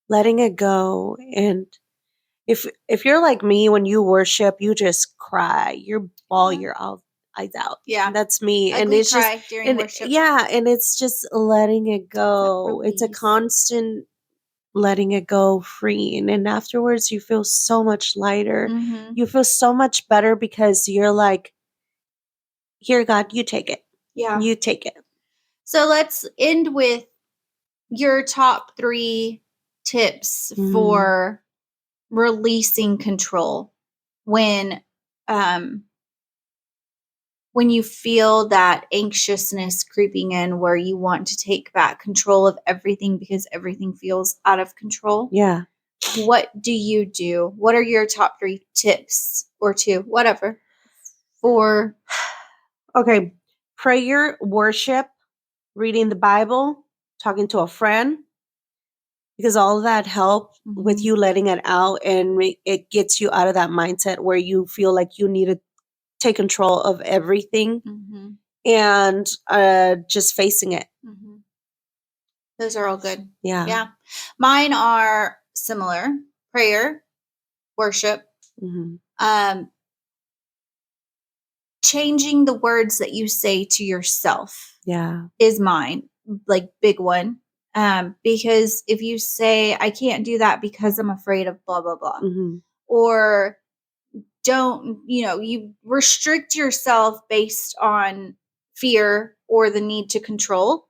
And if you're like me, when you worship, you just cry, you bawl your eyes out. Yeah. That's me. And it's just during worship. Yeah. And it's just letting it go. It's a constant letting it go, free. And afterwards you feel so much lighter. You feel so much better because you're like, here, God, you take it. Yeah. You take it. So let's end with your top 3 tips for releasing control when you feel that anxiousness creeping in where you want to take back control of everything because everything feels out of control. Yeah. What do you do? What are your top 3 tips or 2, whatever, for? Okay. Prayer, worship, reading the Bible, talking to a friend, because all of that help with you letting it out and it gets you out of that mindset where you feel like you need to take control of everything and just facing it. Those are all good. Yeah. Yeah. Mine are similar. Prayer, worship, changing the words that you say to yourself. Yeah. Is mine, like, big one. Because if you say, I can't do that because I'm afraid of blah, blah, blah, or don't, you restrict yourself based on fear or the need to control.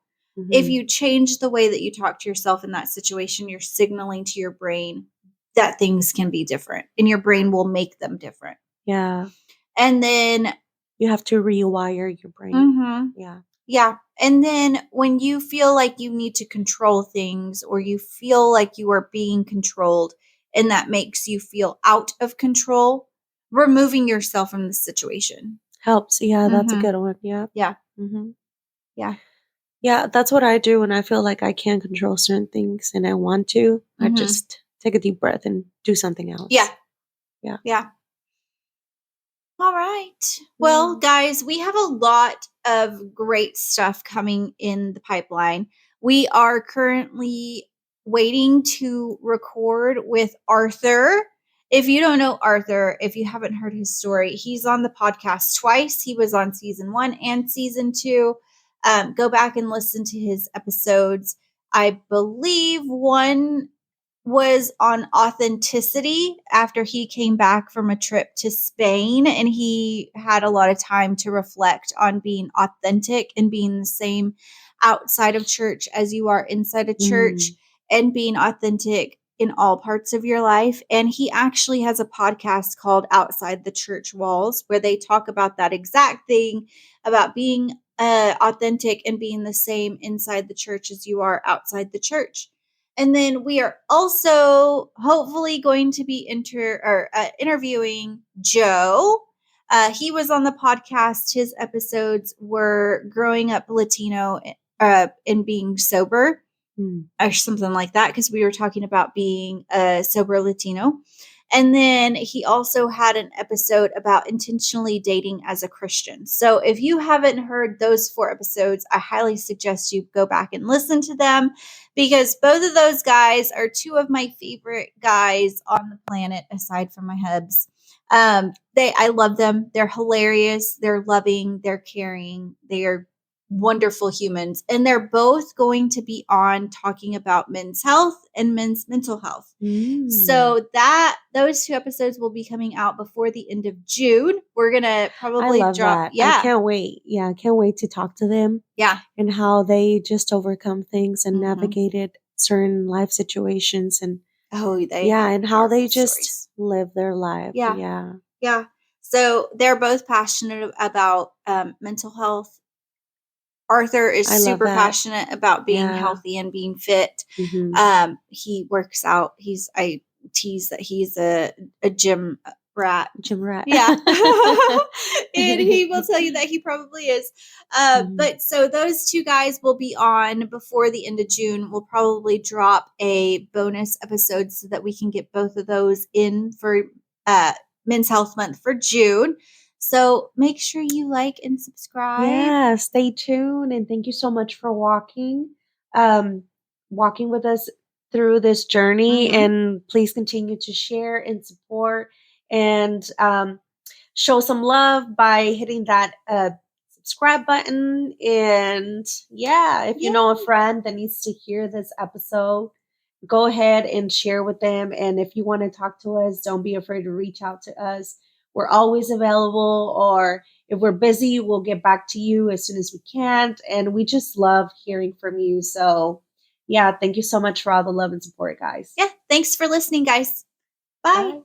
If you change the way that you talk to yourself in that situation, you're signaling to your brain that things can be different and your brain will make them different. Yeah. And then you have to rewire your brain. Yeah. Yeah. And then when you feel like you need to control things or you feel like you are being controlled and that makes you feel out of control, removing yourself from the situation helps. Yeah, that's a good one. Yeah. Yeah. Mhm. Yeah. Yeah, that's what I do when I feel like I can't control certain things and I want to. I Mhm. just take a deep breath and do something Yeah. else. Yeah. Yeah. All right. Well, Mm. guys, we have a lot of great stuff coming in the pipeline. We are currently waiting to record with Arthur. If you don't know Arthur, if you haven't heard his story, he's on the podcast twice. He was on season 1 and season 2. Go back and listen to his episodes. I believe one was on authenticity after he came back from a trip to Spain, and he had a lot of time to reflect on being authentic and being the same outside of church as you are inside a church, Mm. and being authentic in all parts of your life. And he actually has a podcast called Outside the Church Walls where they talk about that exact thing, about being authentic and being the same inside the church as you are outside the church. And then we are also hopefully going to be interviewing Joe. He was on the podcast. His episodes were growing up Latino and being sober Mm. or something like that, because we were talking about being a sober Latino. And then he also had an episode about intentionally dating as a Christian. So if you haven't heard those 4 episodes, I highly suggest you go back and listen to them, because both of those guys are 2 of my favorite guys on the planet aside from my hubs. I love them. They're hilarious. They're loving. They're caring. They are wonderful humans, and they're both going to be on talking about men's health and men's mental health. Mm. So that those 2 episodes will be coming out before the end of June. We're gonna I probably love drop. that. I Yeah. can't wait. Yeah, I can't wait to talk to them Yeah. and how they just overcome things and Mhm. navigated certain life situations and Oh, they yeah, have and how they powerful just stories. live their life. Yeah. Yeah. Yeah. So they're both passionate about mental health. Arthur is I love super that. passionate about being Yeah. healthy and being fit. Mhm. He works out. I tease that he's a gym rat. Gym rat. Yeah. And he will tell you that he probably is. Mhm. But so those 2 guys will be on before the end of June. We'll probably drop a bonus episode so that we can get both of those in for Men's Health Month for June. So make sure you like and subscribe. Yeah, stay tuned and thank you so much for um walking with us through this journey, Mhm. and please continue to share and support and show some love by hitting that subscribe button. And yeah, if you know a Yay. friend that needs to hear this episode, go ahead and share with them. And if you want to talk to us, don't be afraid to reach out to us. We're always available, or if we're busy, we'll get back to you as soon as we can. And we just love hearing from you. So, yeah, thank you so much for all the love and support, guys. Yeah. Thanks for listening, guys. Bye. Bye.